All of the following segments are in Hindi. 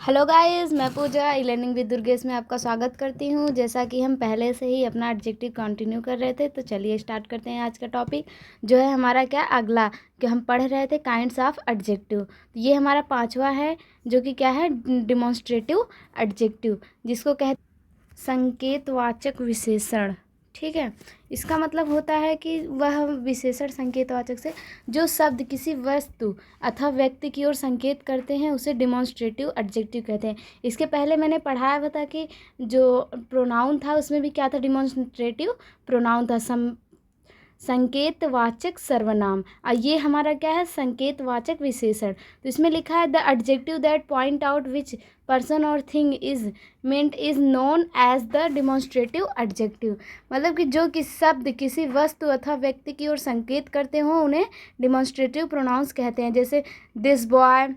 हेलो गाइस, मैं पूजा ई लर्निंग विद दुर्गेश में आपका स्वागत करती हूँ। जैसा कि हम पहले से ही अपना एडजेक्टिव कंटिन्यू कर रहे थे, तो चलिए स्टार्ट करते हैं आज का टॉपिक जो है हमारा क्या अगला कि हम पढ़ रहे थे काइंड्स ऑफ एडजेक्टिव। तो ये हमारा पांचवा है जो कि क्या है डिमॉन्स्ट्रेटिव एडजेक्टिव, जिसको कहते संकेतवाचक विशेषण। ठीक है, इसका मतलब होता है कि वह विशेषण संकेतवाचक से जो शब्द किसी वस्तु अथवा व्यक्ति की ओर संकेत करते हैं उसे डिमॉन्स्ट्रेटिव एडजेक्टिव कहते हैं। इसके पहले मैंने पढ़ाया हुआ था कि जो प्रोनाउन था उसमें भी क्या था, डिमॉन्स्ट्रेटिव प्रोनाउन था, संकेतवाचक सर्वनाम। ये हमारा क्या है, संकेतवाचक विशेषण। तो इसमें लिखा है the adjective that point out which person और thing is meant is known as the demonstrative adjective. मतलब कि जो किस शब्द किसी वस्तु अथवा व्यक्ति की ओर संकेत करते हो उन्हें डिमॉन्स्ट्रेटिव प्रोनाउंस कहते हैं। जैसे this boy,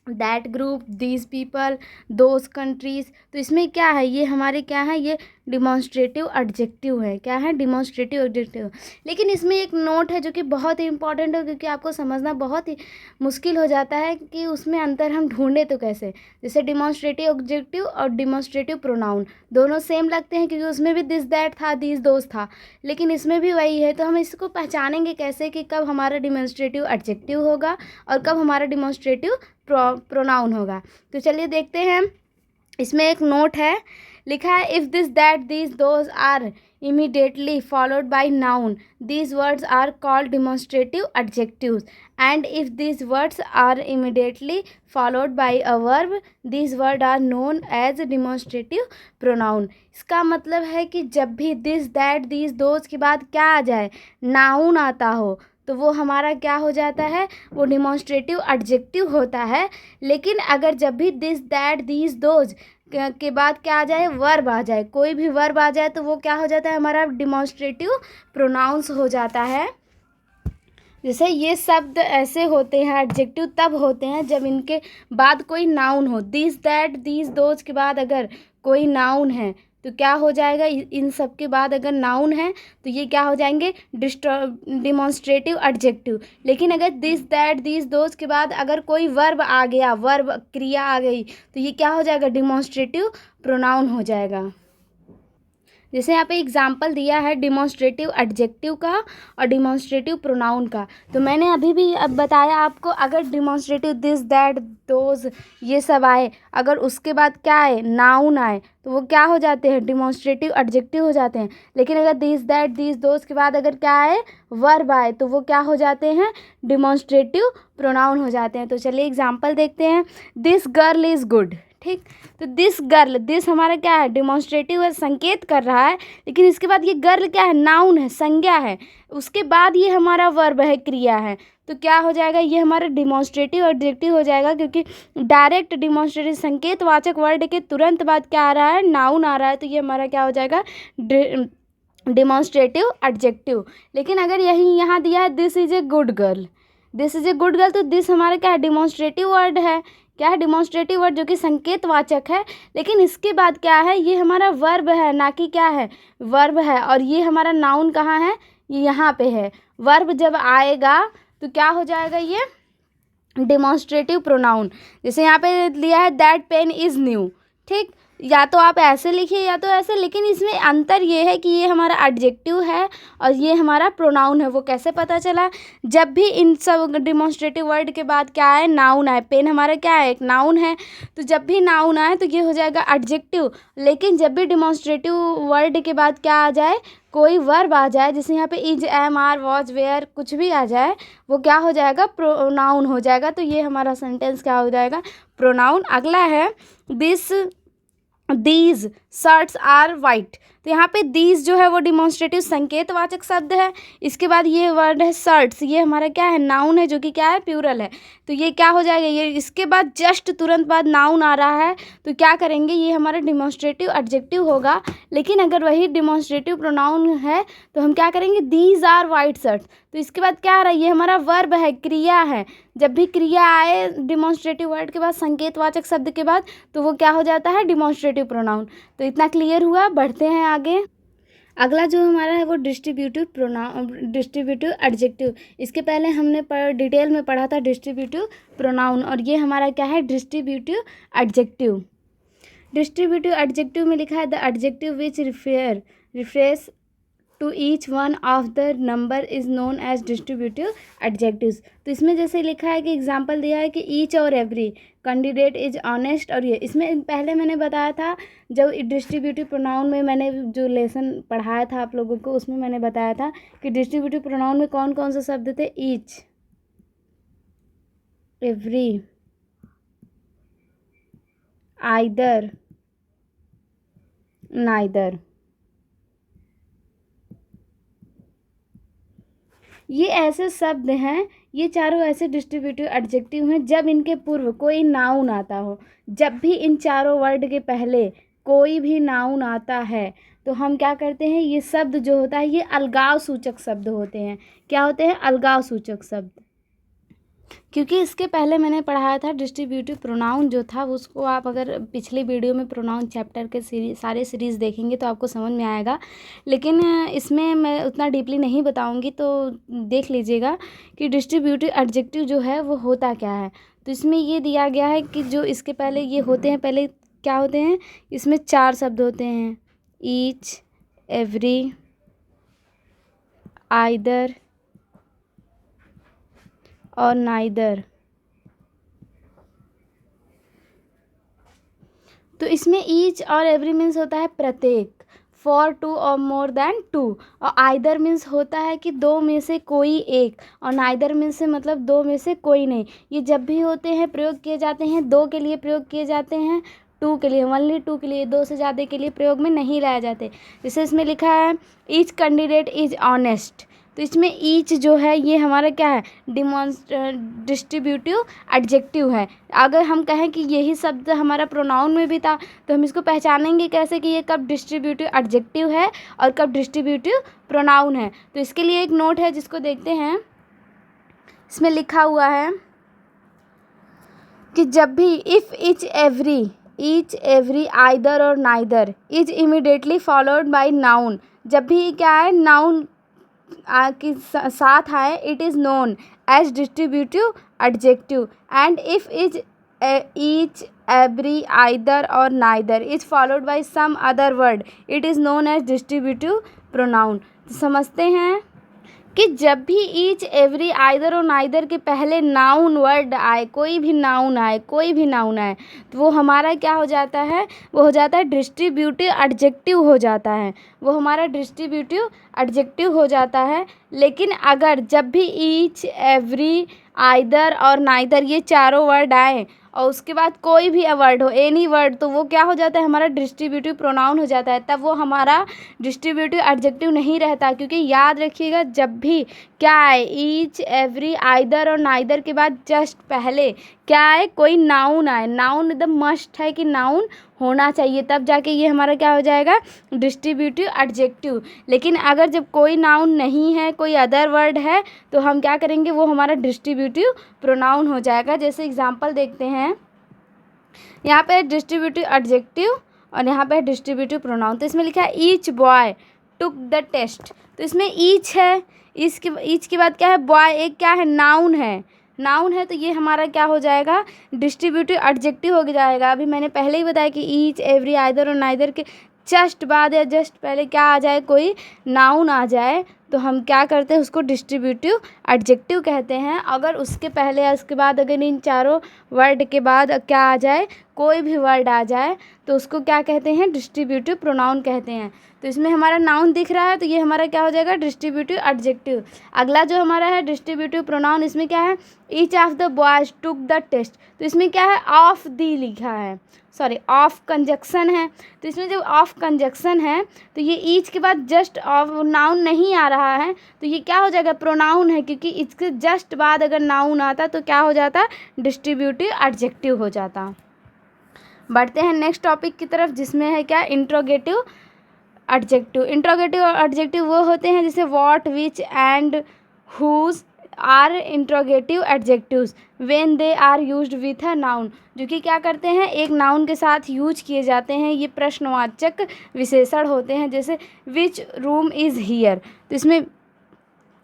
that group, these people, those countries. तो इसमें क्या है, ये हमारे क्या है, ये डिमॉन्स्ट्रेटिव एडजेक्टिव है। क्या है, डिमॉन्स्ट्रेटिव एडजेक्टिव। लेकिन इसमें एक नोट है जो कि बहुत ही इंपॉर्टेंट है, क्योंकि आपको समझना बहुत ही मुश्किल हो जाता है कि उसमें अंतर हम ढूंढे तो कैसे। जैसे डिमॉन्स्ट्रेटिव एडजेक्टिव और डिमॉन्स्ट्रेटिव प्रोनाउन दोनों सेम लगते हैं, क्योंकि उसमें भी दिस दैट था, दीज दोज था, लेकिन इसमें भी वही है। तो हम इसको पहचानेंगे कैसे कि कब हमारा डिमॉन्स्ट्रेटिव एडजेक्टिव होगा और कब हमारा डिमॉन्स्ट्रेटिव प्रोनाउन होगा। तो चलिए देखते हैं। इसमें एक नोट है, लिखा है if this that these those are immediately followed by noun these words are called demonstrative adjectives, and if these words are immediately followed by a verb these words are known as demonstrative pronoun। इसका मतलब है कि जब भी दिस दैट दीज दोज के बाद क्या आ जाए, नाउन आता हो, तो वो हमारा क्या हो जाता है, वो डिमॉन्स्ट्रेटिव एडजेक्टिव होता है। लेकिन अगर जब भी दिस दैट दीज दोज के बाद क्या आ जाए, वर्ब आ जाए, कोई भी वर्ब आ जाए, तो वो क्या हो जाता है, हमारा डिमॉन्स्ट्रेटिव प्रोनाउंस हो जाता है। जैसे ये शब्द ऐसे होते हैं, एडजेक्टिव तब होते हैं जब इनके बाद कोई नाउन हो। दिस दैट दीज दोज के बाद अगर कोई नाउन है तो क्या हो जाएगा, इन सब के बाद अगर नाउन है तो ये क्या हो जाएंगे, डिमॉन्स्ट्रेटिव एडजेक्टिव। लेकिन अगर दिस दैट दीज दोज के बाद अगर कोई वर्ब आ गया, वर्ब क्रिया आ गई, तो ये क्या हो जाएगा, डिमॉन्स्ट्रेटिव प्रोनाउन हो जाएगा। जैसे यहाँ पे एग्जाम्पल दिया है डिमॉन्स्ट्रेटिव एडजेक्टिव का और डिमॉन्स्ट्रेटिव प्रोनाउन का। तो मैंने अभी भी अब बताया आपको, अगर डिमॉन्स्ट्रेटिव दिस दैट दोज ये सब आए, अगर उसके बाद क्या आए, नाउन आए, तो वो क्या हो जाते हैं, डिमॉन्स्ट्रेटिव एडजेक्टिव हो जाते हैं। लेकिन अगर दिस दैट दीज दोज के बाद अगर क्या आए, वर्ब आए, तो वो क्या हो जाते हैं, डिमॉन्स्ट्रेटिव प्रोनाउन हो जाते हैं। तो चलिए एग्जाम्पल देखते हैं। This girl is good. ठीक, तो दिस गर्ल, दिस हमारा क्या है, डिमॉन्स्ट्रेटिव है, संकेत कर रहा है। लेकिन इसके बाद ये गर्ल क्या है, नाउन है, संज्ञा है। उसके बाद ये हमारा वर्ब है, क्रिया है। तो क्या हो जाएगा, ये हमारा डिमॉन्स्ट्रेटिव एडजेक्टिव हो जाएगा, क्योंकि डायरेक्ट डिमॉन्स्ट्रेटिव संकेतवाचक वर्ड के तुरंत बाद क्या आ रहा है, नाउन आ रहा है। तो ये हमारा क्या हो जाएगा, डिमॉन्स्ट्रेटिव एडजेक्टिव। लेकिन अगर यही यहाँ दिया है this is a good girl, this is a good girl, तो दिस हमारा क्या है, डिमॉन्स्ट्रेटिव वर्ड है। क्या है, डिमॉन्स्ट्रेटिव वर्ड जो कि संकेतवाचक है। लेकिन इसके बाद क्या है, ये हमारा वर्ब है, ना कि क्या है, वर्ब है। और ये हमारा नाउन कहाँ है, ये यहाँ पे है। वर्ब जब आएगा तो क्या हो जाएगा, ये डिमॉन्स्ट्रेटिव प्रोनाउन। जैसे यहाँ पे लिया है दैट पेन इज़ न्यू। ठीक, या तो आप ऐसे लिखिए या तो ऐसे, लेकिन इसमें अंतर ये है कि ये हमारा एडजेक्टिव है और ये हमारा प्रोनाउन है। वो कैसे पता चला, जब भी इन सब डिमॉन्स्ट्रेटिव वर्ड के बाद क्या है, नाउन आए। पेन हमारा क्या है, एक नाउन है, तो जब भी नाउन आए तो ये हो जाएगा एडजेक्टिव। लेकिन जब भी डिमॉन्स्ट्रेटिव वर्ड के बाद क्या आ जाए, कोई वर्ब आ जाए, जैसे यहाँ पे is, am, are, was, were, कुछ भी आ जाए, वो क्या हो जाएगा, प्रोनाउन हो जाएगा। तो ये हमारा सेंटेंस क्या हो जाएगा, प्रोनाउन। अगला है this these shirts are white. तो यहाँ पे दीज जो है वो डिमॉन्स्ट्रेटिव संकेतवाचक शब्द है। इसके बाद ये वर्ड है शर्ट्स, ये हमारा क्या है, नाउन है, जो कि क्या है, प्लूरल है। तो ये क्या हो जाएगा, ये इसके बाद जस्ट तुरंत बाद नाउन आ रहा है, तो क्या करेंगे, ये हमारा डिमॉन्स्ट्रेटिव एडजेक्टिव होगा। लेकिन अगर वही डिमॉन्स्ट्रेटिव प्रोनाउन है तो हम क्या करेंगे, दीज आर वाइट शर्ट्स। तो इसके बाद क्या आ रहा है, ये हमारा वर्ब है, क्रिया है। जब भी क्रिया आए डिमॉन्स्ट्रेटिव वर्ड के बाद, संकेतवाचक शब्द के बाद, तो वो क्या हो जाता है, डिमॉन्स्ट्रेटिव प्रोनाउन। तो इतना क्लियर हुआ, बढ़ते हैं आगे। अगला जो हमारा है वो डिस्ट्रीब्यूटिव एडजेक्टिव। इसके पहले हमने डिटेल में पढ़ा था डिस्ट्रीब्यूटिव प्रोनाउन, और ये हमारा क्या है, डिस्ट्रीब्यूटिव एडजेक्टिव। डिस्ट्रीब्यूटिव एडजेक्टिव में लिखा है the adjective which refers to each one of the number is known as distributive adjectives. तो इसमें जैसे लिखा है कि एग्जांपल दिया है कि ईच और एवरी, कैंडिडेट इज ऑनेस्ट, और ये इसमें पहले मैंने बताया था जब डिस्ट्रीब्यूटिव प्रोनाउन में मैंने जो लेसन पढ़ाया था आप लोगों को, उसमें मैंने बताया था कि डिस्ट्रीब्यूटिव प्रोनाउन में कौन कौन से शब्द थे, ईच, एवरी, आइदर, नाइदर। ये ऐसे शब्द हैं, ये चारों ऐसे डिस्ट्रीब्यूटिव एडजेक्टिव हैं जब इनके पूर्व कोई नाउन आता हो। जब भी इन चारों वर्ड के पहले कोई भी नाउन आता है तो हम क्या करते हैं, ये शब्द जो होता है ये अलगाव सूचक शब्द होते हैं। क्या होते हैं, अलगाव सूचक शब्द। क्योंकि इसके पहले मैंने पढ़ाया था डिस्ट्रीब्यूटिव प्रोनाउन जो था, उसको आप अगर पिछली वीडियो में प्रोनाउन चैप्टर के सारे सीरीज़ देखेंगे तो आपको समझ में आएगा, लेकिन इसमें मैं उतना डीपली नहीं बताऊंगी, तो देख लीजिएगा कि डिस्ट्रीब्यूटिव एडजेक्टिव जो है वो होता क्या है। तो इसमें ये दिया गया है कि जो इसके पहले ये होते हैं, पहले क्या होते हैं, इसमें 4 शब्द होते हैं, ईच, एवरी, आइदर और नाइदर। तो इसमें ईच और एवरी मीन्स होता है प्रत्येक, फॉर 2 और मोर देन 2, और आइदर मीन्स होता है कि 2 में से कोई एक, और नाइदर मीन्स से मतलब 2 में से कोई नहीं। ये जब भी होते हैं प्रयोग किए जाते हैं 2 के लिए प्रयोग किए जाते हैं, 2 के लिए, ओनली 2 के लिए, 2 से ज़्यादा के लिए प्रयोग में नहीं लाए जाते। जैसे इसमें लिखा है ईच कैंडिडेट इज ऑनेस्ट, तो इसमें ईच जो है ये हमारा क्या है, डिस्ट्रीब्यूटिव एडजेक्टिव है। अगर हम कहें कि यही शब्द हमारा प्रोनाउन में भी था तो हम इसको पहचानेंगे कैसे कि ये कब डिस्ट्रीब्यूटिव एडजेक्टिव है और कब डिस्ट्रीब्यूटिव प्रोनाउन है। तो इसके लिए एक नोट है जिसको देखते हैं। इसमें लिखा हुआ है कि जब भी इफ़ ईच एवरी आइदर और neither is immediately followed by noun, जब भी क्या है नाउन के साथ आए, it is known as distributive adjective, and if is each, every, either और neither is followed by some other word, it is known as distributive pronoun. समझते हैं कि जब भी ईच, एवरी, आइदर और नाइदर के पहले नाउन वर्ड आए, कोई भी नाउन आए, तो वो हमारा क्या हो जाता है, वो हो जाता है डिस्ट्रीब्यूटिव एडजेक्टिव हो जाता है, वो हमारा डिस्ट्रीब्यूटिव एडजेक्टिव हो जाता है। लेकिन अगर जब भी ईच, एवरी, आइदर और नाइदर ये चारों वर्ड आए और उसके बाद कोई भी वर्ड हो, एनी वर्ड, तो वो क्या हो जाता है, हमारा डिस्ट्रीब्यूटिव प्रोनाउन हो जाता है। तब वो हमारा डिस्ट्रीब्यूटिव एडजेक्टिव नहीं रहता, क्योंकि याद रखिएगा जब भी क्या आए, ईच, एवरी, आइदर और नाइदर के बाद जस्ट पहले क्या आए, कोई नाउन आए, नाउन एकदम मस्ट है कि नाउन होना चाहिए, तब जाके ये हमारा क्या हो जाएगा, डिस्ट्रीब्यूटिव एडजेक्टिव। लेकिन अगर जब कोई नाउन नहीं है, कोई अदर वर्ड है, तो हम क्या करेंगे, वो हमारा डिस्ट्रीब्यूटिव प्रोनाउन हो जाएगा। जैसे एग्जांपल देखते हैं, यहाँ पे डिस्ट्रीब्यूटिव एडजेक्टिव और यहाँ पे डिस्ट्रीब्यूटिव प्रोनाउन। तो इसमें लिखा है each boy took the test, तो इसमें ईच है, ईच के बाद क्या है, बॉय, एक क्या है, नाउन है, तो ये हमारा क्या हो जाएगा, डिस्ट्रीब्यूटिव एडजेक्टिव हो जाएगा। अभी मैंने पहले ही बताया कि ईच, एवरी, आइदर और नाइदर के जस्ट बाद या जस्ट पहले क्या आ जाए, कोई नाउन आ जाए, तो हम क्या करते हैं, उसको डिस्ट्रीब्यूटिव एडजेक्टिव कहते हैं। अगर उसके पहले या उसके बाद अगर इन चारों वर्ड के बाद क्या आ जाए, कोई भी वर्ड आ जाए, तो उसको क्या कहते हैं, डिस्ट्रीब्यूटिव प्रोनाउन कहते हैं। तो इसमें हमारा नाउन दिख रहा है, तो ये हमारा क्या हो जाएगा, डिस्ट्रीब्यूटिव एडजेक्टिव। अगला जो हमारा है डिस्ट्रीब्यूटिव प्रोनाउन, इसमें क्या है, each of the boys took the test, तो इसमें क्या है, ऑफ दी लिखा है, सॉरी ऑफ कंजक्शन है। तो इसमें जब ऑफ कंजक्शन है तो ये ईच के बाद जस्ट ऑफ नाउन नहीं आ रहा है, तो ये क्या हो जाएगा, प्रोनाउन है, क्योंकि इसके जस्ट बाद अगर नाउन आता तो क्या हो जाता, डिस्ट्रीब्यूटिव एडजेक्टिव हो जाता। बढ़ते हैं नेक्स्ट टॉपिक की तरफ, जिसमें है क्या, इंट्रोगेटिव एडजेक्टिव। इंट्रोगेटिव एडजेक्टिव वो होते हैं जैसे what, which, and, whose, are interrogative adjectives when they are used with a noun, जो कि क्या करते हैं, एक नाउन के साथ यूज किए जाते हैं। ये प्रश्नवाचक विशेषण होते हैं। जैसे विच रूम इज़ हियर, तो इसमें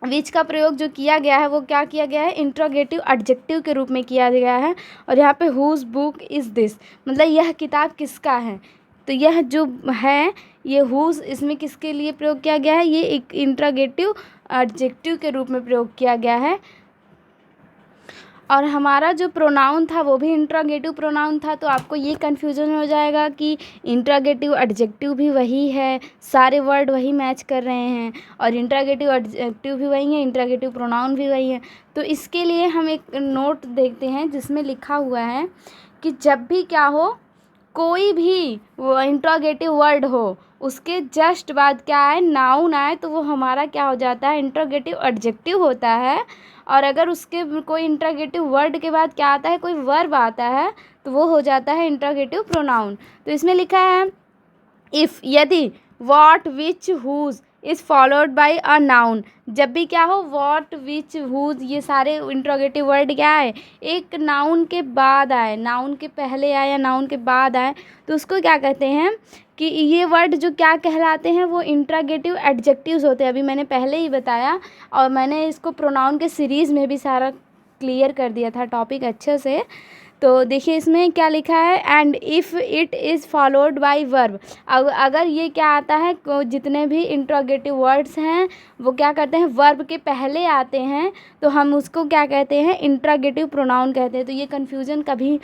विच का प्रयोग जो किया गया है वो क्या किया गया है, इंट्रोगेटिव एडजेक्टिव के रूप में किया गया है। और यहाँ पे हुज बुक इज़ दिस, मतलब यह किताब किसका है। तो यह जो है ये हुज, इसमें किसके लिए प्रयोग किया गया है, ये एक इंट्रोगेटिव एडजेक्टिव के रूप में प्रयोग किया गया है। और हमारा जो प्रोनाउन था वो भी इंट्रोगेटिव प्रोनाउन था। तो आपको ये कन्फ्यूज़न हो जाएगा कि इंट्रोगेटिव एडजेक्टिव भी वही है, सारे वर्ड वही मैच कर रहे हैं, और इंट्रोगेटिव एडजेक्टिव भी वही है, इंट्रोगेटिव प्रोनाउन भी वही है। तो इसके लिए हम एक नोट देखते हैं जिसमें लिखा हुआ है कि जब भी क्या हो, कोई भी वो इंट्रोगेटिव वर्ड हो, उसके जस्ट बाद क्या आए, नाउन आए, तो वो हमारा क्या हो जाता है, इंट्रोगेटिव एडजेक्टिव होता है। और अगर उसके कोई इंट्रोगेटिव वर्ड के बाद क्या आता है, कोई वर्ब आता है, तो वो हो जाता है इंट्रोगेटिव प्रोनाउन। तो इसमें लिखा है इफ़, यदि what which whose is followed by a noun, जब भी क्या हो, वॉट विच हुज ये सारे इंट्रोगेटिव वर्ड क्या है, एक नाउन के बाद आए, नाउन के पहले आए या नाउन के बाद आए, तो उसको क्या कहते हैं कि ये वर्ड जो क्या कहलाते हैं, वो इंट्रोगेटिव एडजेक्टिव्स होते हैं। अभी मैंने पहले ही बताया, और मैंने इसको प्रोनाउन के सीरीज़ में भी सारा क्लियर कर दिया था टॉपिक अच्छे से। तो देखिए इसमें क्या लिखा है, and if it is followed bye verb, अगर ये क्या आता है, जितने भी इंट्रोगेटिव वर्ड्स हैं वो क्या करते हैं, वर्ब के पहले आते हैं, तो हम उसको क्या कहते हैं, इंट्रोगेटिव प्रोनाउन कहते हैं। तो ये कन्फ्यूज़न कभी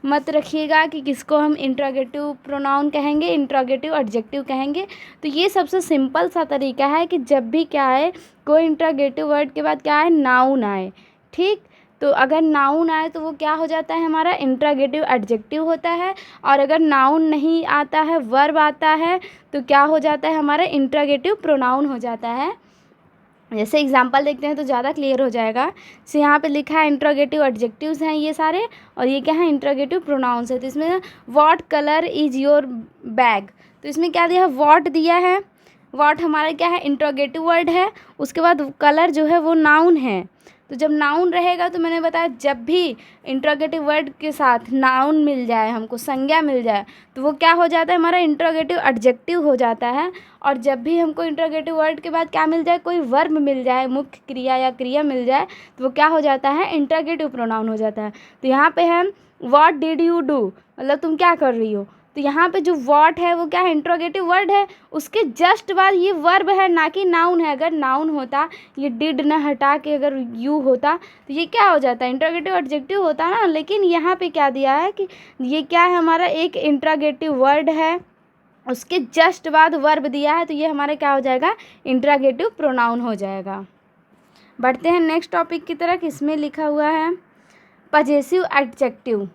मत रखिएगा कि किसको हम इंट्रोगेटिव प्रोनाउन कहेंगे, इंट्रोगेटिव एडजेक्टिव कहेंगे। तो ये सबसे सिंपल सा तरीका है कि जब भी क्या है, कोई इंट्रोगेटिव वर्ड के बाद क्या है, नाउन आए, ठीक। तो अगर नाउन आए तो वो क्या हो जाता है, हमारा इंट्रोगेटिव एडजेक्टिव होता है। और अगर नाउन नहीं आता है, वर्ब आता है, तो क्या हो जाता है, हमारा इंट्रोगेटिव प्रोनाउन हो जाता है। जैसे एग्जांपल देखते हैं तो ज़्यादा क्लियर हो जाएगा। सो यहाँ पे लिखा है इंट्रोगेटिव एडजेक्टिव्स हैं ये सारे, और ये क्या है, इंट्रोगेटिव प्रोनाउंस है। तो इसमें what colour is your bag, तो इसमें क्या दिया है, व्हाट दिया है। व्हाट हमारा क्या है, इंट्रोगेटिव वर्ड है। उसके बाद कलर जो है वो नाउन है। तो जब नाउन रहेगा, तो मैंने बताया जब भी इंट्रोगेटिव वर्ड के साथ नाउन मिल जाए, हमको संज्ञा मिल जाए, तो वो क्या हो जाता है, हमारा इंट्रोगेटिव एडजेक्टिव हो जाता है। और जब भी हमको इंट्रोगेटिव वर्ड के बाद क्या मिल जाए, कोई वर्ब मिल जाए, मुख्य क्रिया या क्रिया मिल जाए, तो वो क्या हो जाता है, इंट्रोगेटिव प्रोनाउन हो जाता है। तो यहाँ पे है व्हाट डिड यू डू, मतलब तुम क्या कर रही हो। तो यहाँ पे जो व्हाट है वो क्या है, इंट्रोगेटिव वर्ड है, उसके जस्ट बाद ये वर्ब है, ना कि नाउन है। अगर नाउन होता, ये डिड ना हटा के अगर यू होता, तो ये क्या हो जाता है, इंट्रोगेटिव एडजेक्टिव होता ना। लेकिन यहाँ पे क्या दिया है कि ये क्या है, हमारा एक इंट्रोगेटिव वर्ड है, उसके जस्ट बाद वर्ब दिया है, तो ये हमारा क्या हो जाएगा, इंट्रोगेटिव प्रोनाउन हो जाएगा। बढ़ते हैं नेक्स्ट टॉपिक की तरफ। इसमें लिखा हुआ है पजेसिव एडजेक्टिव।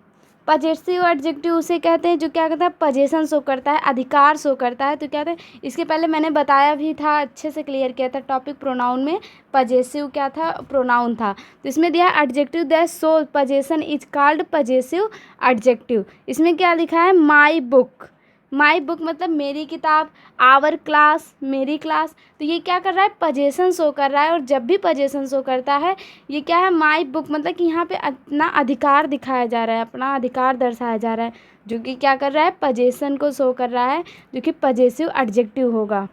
पजेसिव एडजेक्टिव उसे कहते हैं जो क्या कहता है, पजेशन शो करता है, अधिकार शो करता है। तो क्या कहते हैं, इसके पहले मैंने बताया भी था, अच्छे से क्लियर किया था टॉपिक प्रोनाउन में। पजेसिव क्या था, प्रोनाउन था। तो इसमें दिया adjective that show possession is called possessive adjective. इसमें क्या लिखा है, माई बुक। माई बुक मतलब मेरी किताब, आवर क्लास मेरी क्लास। तो ये क्या कर रहा है, पजेशन शो कर रहा है। और जब भी पजेशन शो करता है, ये क्या है, माई बुक मतलब कि यहाँ पे अपना अधिकार दिखाया जा रहा है, अपना अधिकार दर्शाया जा रहा है, जो कि क्या कर रहा है, पजेशन को शो कर रहा है, जो कि पजेसिव एडजेक्टिव होगा।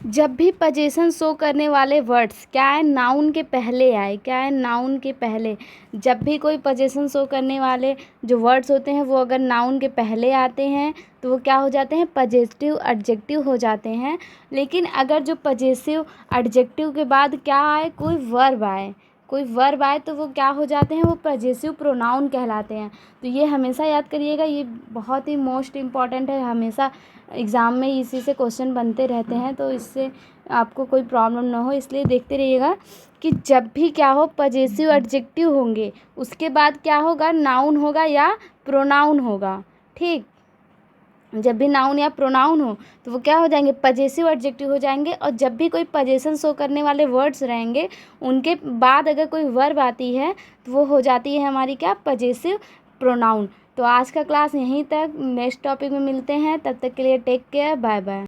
जब भी पजेशन शो करने वाले वर्ड्स क्या है, नाउन के पहले आए, क्या है, नाउन के पहले। जब भी कोई पजेशन शो करने वाले जो वर्ड्स होते हैं वो अगर नाउन के पहले आते हैं, तो वो क्या हो जाते हैं, पजेसिव एडजेक्टिव हो जाते हैं। लेकिन अगर जो पजेसिव एडजेक्टिव के बाद क्या आए, कोई वर्ब आए, कोई वर्ब आए, तो वो क्या हो जाते हैं, वो पजेसिव प्रोनाउन कहलाते हैं। तो ये हमेशा याद करिएगा, ये बहुत ही मोस्ट इम्पॉर्टेंट है, हमेशा एग्ज़ाम में इसी से क्वेश्चन बनते रहते हैं। तो इससे आपको कोई प्रॉब्लम ना हो, इसलिए देखते रहिएगा कि जब भी क्या हो, पजेसिव एडजेक्टिव होंगे, उसके बाद क्या होगा, नाउन होगा या प्रोनाउन होगा, ठीक। जब भी नाउन या प्रोनाउन हो तो वो क्या हो जाएंगे, पजेसिव एडजेक्टिव हो जाएंगे। और जब भी कोई पजेशन शो करने वाले वर्ड्स रहेंगे, उनके बाद अगर कोई वर्ब आती है, तो वो हो जाती है हमारी क्या, पजेसिव प्रोनाउन। तो आज का क्लास यहीं तक, नेक्स्ट टॉपिक में मिलते हैं, तब तक के लिए टेक केयर, बाय बाय।